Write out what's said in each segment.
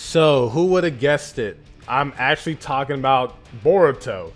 So, who would have guessed it? I'm actually talking about Boruto.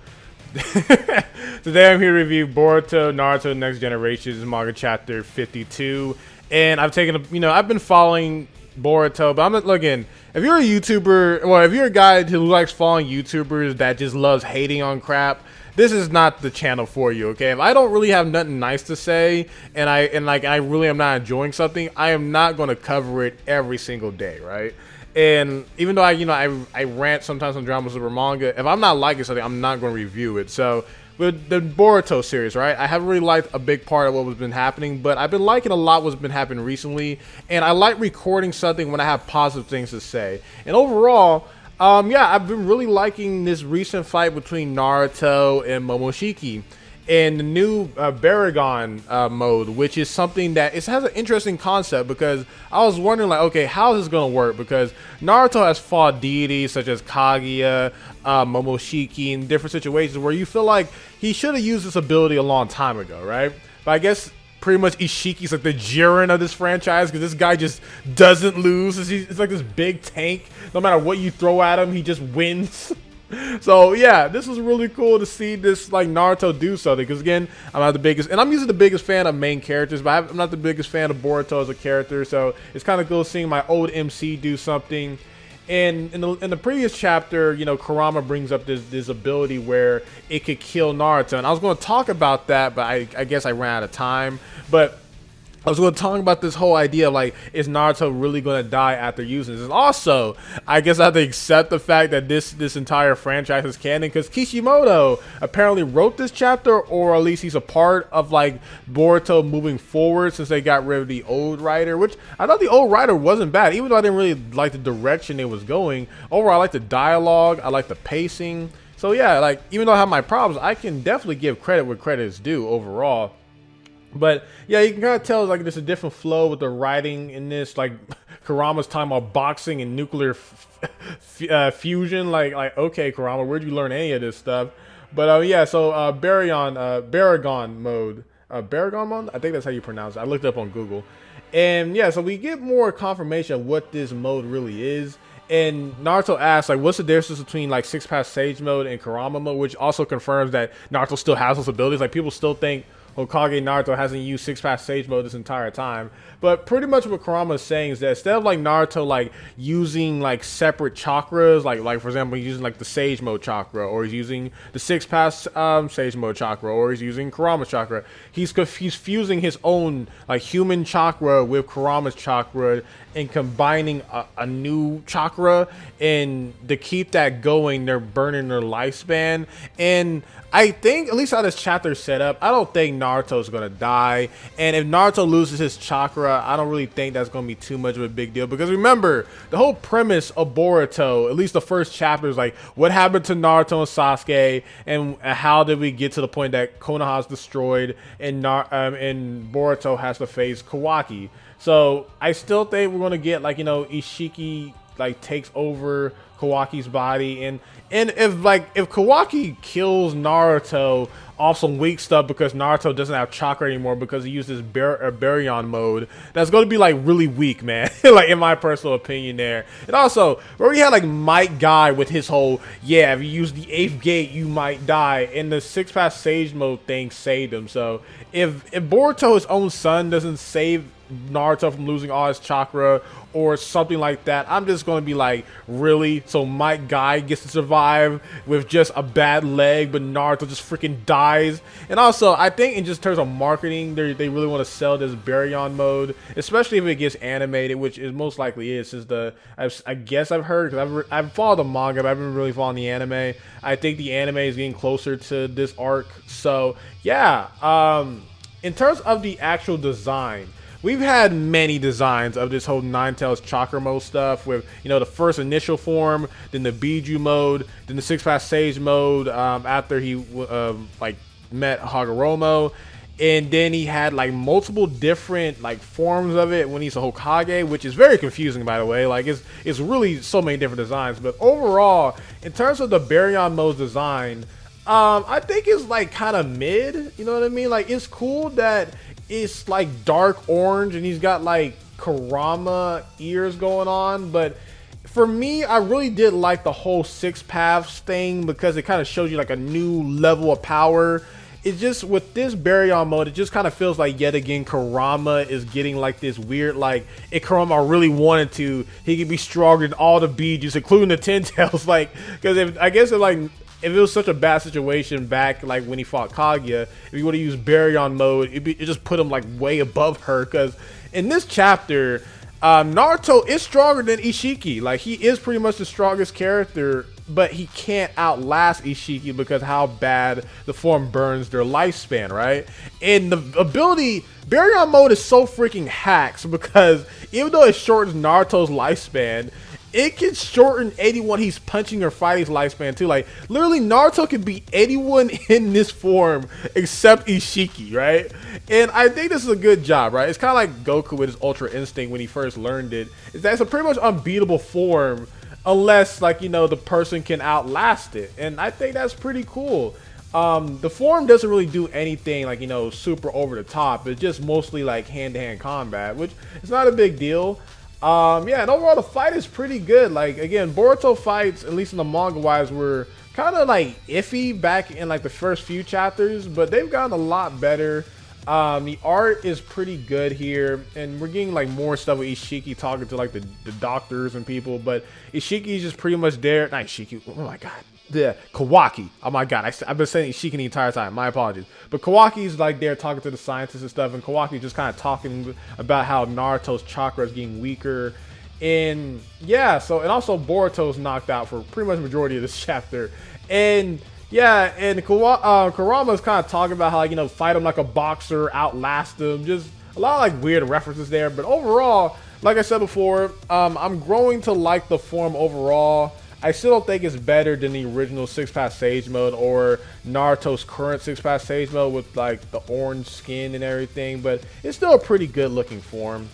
Today I'm here to review Boruto, Naruto Next Generations manga chapter 52. And I've taken I've been following Boruto, but I'm not looking. If you're a YouTuber, or if you're a guy who likes following YouTubers that just loves hating on crap, this is not the channel for you, okay? If I don't really have nothing nice to say, and I really am not enjoying something, I am not going to cover it every single day, right? And even though I rant sometimes on dramas over manga, if I'm not liking something, I'm not going to review it. So with the Boruto series, right? I haven't really liked a big part of what has been happening, but I've been liking a lot what's been happening recently, and I like recording something when I have positive things to say. And overall, yeah, I've been really liking this recent fight between Naruto and Momoshiki and the new Baryon mode, which is something that it has an interesting concept, because I was wondering, like, okay, how is this going to work? Because Naruto has fought deities such as Kaguya, Momoshiki, in different situations where you feel like he should have used this ability a long time ago, right? But I guess pretty much Ishiki's like the Jiren of this franchise, because this guy just doesn't lose. It's like this big tank. No matter what you throw at him, he just wins. So yeah, this was really cool to see this like Naruto do something, because again, I'm not the biggest, and I'm usually the biggest fan of main characters, but I'm not the biggest fan of Boruto as a character, so it's kind of cool seeing my old MC do something. And in the previous chapter, Kurama brings up this ability where it could kill Naruto, and I was going to talk about that, but I guess I ran out of time. But I was going to talk about this whole idea of, like, is Naruto really going to die after using this? And also, I guess I have to accept the fact that this entire franchise is canon, because Kishimoto apparently wrote this chapter, or at least he's a part of, like, Boruto moving forward, since they got rid of the old writer, which I thought the old writer wasn't bad, even though I didn't really like the direction it was going. Overall, I like the dialogue, I like the pacing. So yeah, like, even though I have my problems, I can definitely give credit where credit is due overall. But yeah, you can kind of tell, like, there's a different flow with the writing in this. Like, Kurama's talking about boxing and nuclear fusion. Like, okay, Kurama, where'd you learn any of this stuff? But yeah, so Baryon Mode, Baryon Mode, I think that's how you pronounce it. I looked it up on Google, and yeah, so we get more confirmation of what this mode really is. And Naruto asks, like, what's the difference between, like, Six Path Sage Mode and Kurama Mode, which also confirms that Naruto still has those abilities. Like, people still think Hokage Naruto hasn't used Six Path Sage Mode this entire time. But pretty much what Kurama is saying is that instead of, like, Naruto, like, using, like, separate chakras, like for example, he's using, like, the Sage Mode chakra, or he's using the Six Path Sage Mode chakra, or he's using Kurama's chakra, he's fusing his own, like, human chakra with Kurama's chakra and combining a new chakra. And to keep that going, they're burning their lifespan. And I think, at least how this chapter is set up, I don't think Naruto's gonna die. And if Naruto loses his chakra, I don't really think that's gonna be too much of a big deal, because remember, the whole premise of Boruto, at least the first chapter, is like, what happened to Naruto and Sasuke, and how did we get to the point that Konoha's destroyed and Boruto has to face Kawaki. So I still think we're gonna get, like, Ishiki, like, takes over Kawaki's body, and if Kawaki kills Naruto off some weak stuff because Naruto doesn't have chakra anymore because he uses Baryon mode, that's going to be, like, really weak, man. Like, in my personal opinion there. And also, we already had, like, Might Guy with his whole, yeah, if you use the 8th gate, you might die, and the Six Path Sage Mode thing saved him. So if Boruto, his own son, doesn't save Naruto from losing all his chakra or something like that, I'm just going to be like, really? So Might Guy gets to survive with just a bad leg, but Naruto just freaking dies? And also, I think in just terms of marketing, they really want to sell this Baryon mode, especially if it gets animated, which it most likely is, since I guess I've heard, because I've followed the manga, but I haven't really followed the anime. I think the anime is getting closer to this arc. So yeah, in terms of the actual design, we've had many designs of this whole Nine-Tails Chakra mode stuff, with, the first initial form, then the Biju mode, then the Six Path Sage mode after he like met Hagoromo, and then he had, like, multiple different, like, forms of it when he's a Hokage, which is very confusing, by the way. Like, it's really so many different designs. But overall, in terms of the Baryon mode design, I think it's, like, kind of mid. You know what I mean? Like, it's cool that it's, like, dark orange and he's got, like, Kurama ears going on, but for me, I really did like the whole 6 paths thing because it kind of shows you like a new level of power. It's just with this Baryon mode, it just kind of feels like yet again Kurama is getting like this weird, like if Kurama really wanted to, he could be stronger than all the Bijus, including the Ten Tails. Like, because I guess if it was such a bad situation back like when he fought Kaguya, if he would have used Baryon mode, it just put him like way above her. Because in this chapter, Naruto is stronger than Ishiki. Like, he is pretty much the strongest character, but he can't outlast Ishiki because how bad the form burns their lifespan, right? And the ability, Baryon mode is so freaking hacks because even though it shortens Naruto's lifespan, it can shorten anyone he's punching or fighting's lifespan too. Like, literally Naruto can beat anyone in this form except Ishiki, right? And I think this is a good job, right? It's kind of like Goku with his Ultra Instinct when he first learned it. Is that it's a pretty much unbeatable form unless, like, you know, the person can outlast it. And I think that's pretty cool. The form doesn't really do anything like, you know, super over the top. It's just mostly like hand-to-hand combat, which is not a big deal. Yeah, and overall the fight is pretty good. Like, again, Boruto fights, at least in the manga wise, were kind of like iffy back in like the first few chapters, but they've gotten a lot better. The art is pretty good here, and we're getting like more stuff with Ishiki talking to like the doctors and people, but Ishiki's just pretty much there. Not Ishiki, oh my god, the Kawaki, oh my god, I've been saying Ishiki the entire time, my apologies. But Kawaki's like there talking to the scientists and stuff, and Kawaki's just kind of talking about how Naruto's chakra is getting weaker. And yeah, so, and also Boruto's knocked out for pretty much the majority of this chapter. And yeah, and Kurama's kind of talking about how, like, you know, fight him like a boxer, outlast him. Just a lot of like weird references there. But overall, like I said before, I'm growing to like the form overall. I still don't think it's better than the original 6-path Sage mode or Naruto's current 6-path Sage mode with like the orange skin and everything. But it's still a pretty good looking form.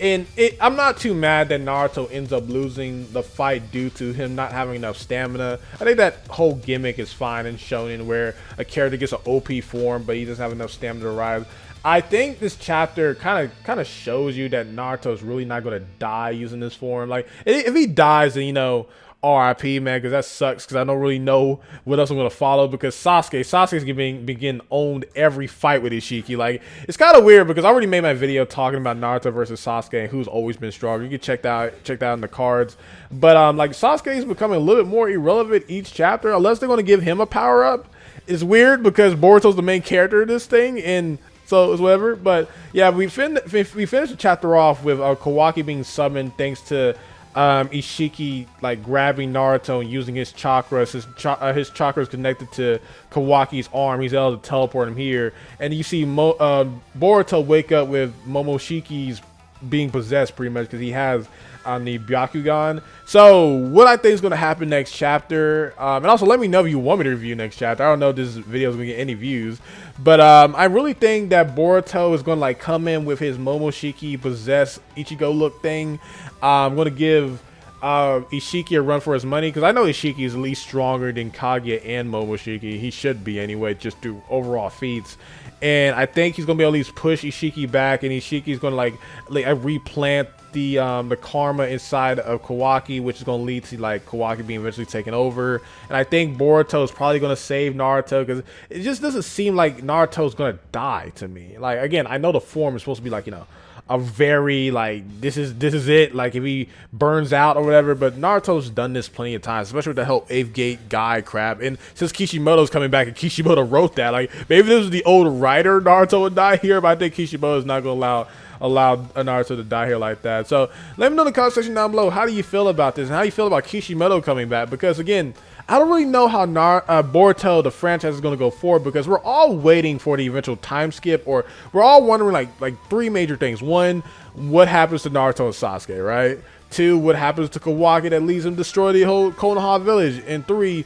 And I'm not too mad that Naruto ends up losing the fight due to him not having enough stamina. I think that whole gimmick is fine in shonen where a character gets an OP form but he doesn't have enough stamina to rise. I think this chapter kind of shows you that Naruto's really not going to die using this form. Like, if he dies, then, you know, RIP, man, because that sucks, because I don't really know what else I'm going to follow, because Sasuke's getting owned every fight with Ishiki. Like, it's kind of weird because I already made my video talking about Naruto versus Sasuke and who's always been stronger. You can check that out in the cards. But like, Sasuke is becoming a little bit more irrelevant each chapter unless they're going to give him a power up. It's weird because Boruto's the main character of this thing, and so it's whatever. But yeah, we finished the chapter off with Kawaki being summoned thanks to Ishiki like grabbing Naruto and using his chakras. His chakra is connected to Kawaki's arm. He's able to teleport him here, and you see Boruto wake up with Momoshiki's being possessed pretty much because he has the Byakugan. So what I think is going to happen next chapter, and also let me know if you want me to review next chapter. I don't know if this video is going to get any views, but I really think that Boruto is going to like come in with his Momoshiki possessed Ichigo look thing. I'm going to give Ishiki a run for his money because I know Ishiki is at least stronger than Kaguya and Momoshiki. He should be anyway, just through overall feats. And I think he's gonna be able to at least push Ishiki back, and Ishiki's gonna like replant the karma inside of Kawaki, which is gonna lead to like Kawaki being eventually taken over. And I think Boruto is probably gonna save Naruto because it just doesn't seem like Naruto's gonna die to me. Like, again, I know the form is supposed to be like, you know, a very like this is it, like if he burns out or whatever, but Naruto's done this plenty of times, especially with the whole 8th gate guy crap. And since Kishimoto's coming back and Kishimoto wrote that, like maybe this was the old writer, Naruto would die here, but I think Kishimoto is not gonna allow Naruto to die here like that. So let me know in the comment section down below, how do you feel about this and how do you feel about Kishimoto coming back? Because again, I don't really know how Boruto, the franchise, is going to go forward because we're all waiting for the eventual time skip, or we're all wondering like 3 major things. 1, what happens to Naruto and Sasuke, right? 2, what happens to Kawaki that leads him to destroy the whole Konoha village? And 3,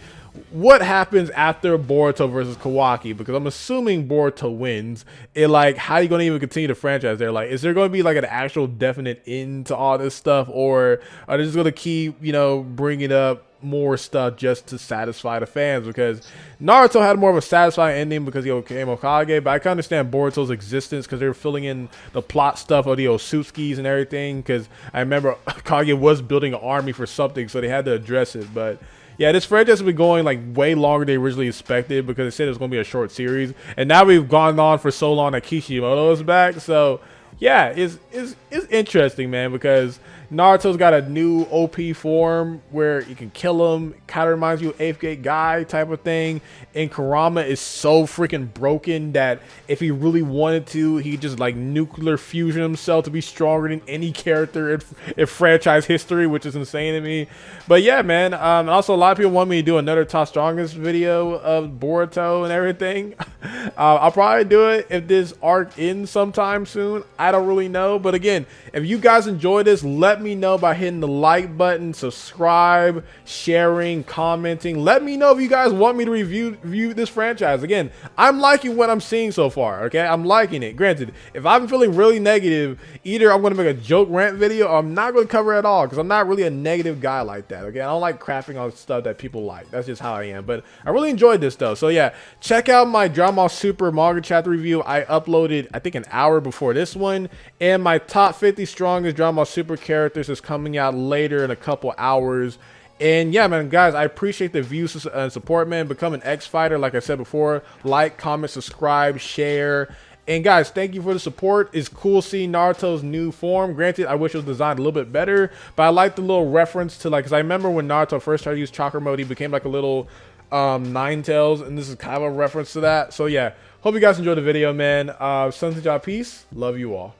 what happens after Boruto versus Kawaki, because I'm assuming Boruto wins. And like, how are you gonna even continue the franchise there? Like, is there gonna be like an actual definite end to all this stuff, or are they just gonna keep, you know, bringing up more stuff just to satisfy the fans? Because Naruto had more of a satisfying ending because he became Hokage, but I can understand Boruto's existence because they were filling in the plot stuff of the Otsutskis and everything, because I remember Hokage was building an army for something, so they had to address it. But yeah, this franchise has been going like way longer than they originally expected, because they said it was going to be a short series, and now we've gone on for so long that Kishimoto is back. So yeah, it's interesting, man, because Naruto's got a new OP form where you can kill him. Kind of reminds you of 8th Gate Guy type of thing. And Kurama is so freaking broken that if he really wanted to, he could just like nuclear fusion himself to be stronger than any character in franchise history, which is insane to me. But yeah, man. Also, a lot of people want me to do another top strongest video of Boruto and everything. I'll probably do it if this arc ends sometime soon. I don't really know. But again, if you guys enjoyed this, let me know by hitting the like button, subscribe, sharing, commenting. Let me know if you guys want me to review this franchise. Again, I'm liking what I'm seeing so far, okay? I'm liking it. Granted, if I'm feeling really negative, either I'm going to make a joke rant video or I'm not going to cover it at all, because I'm not really a negative guy like that, okay? I don't like crapping on stuff that people like. That's just how I am. But I really enjoyed this, though. So yeah, check out my Dragon Ball Super manga chapter review. I uploaded, I think, an hour before this one. And my top 50 strongest Dragon Ball Super characters is coming out later in a couple hours. And yeah, man, guys, I appreciate the views and support, man. Become an X fighter, like I said before. Like, comment, subscribe, share. And guys, thank you for the support. It's cool seeing Naruto's new form. Granted, I wish it was designed a little bit better, but I like the little reference to, like, because I remember when Naruto first started to use chakra mode, he became like a little Nine Tails, and this is kind of a reference to that. So yeah, hope you guys enjoyed the video, man. SonTj, peace. Love you all.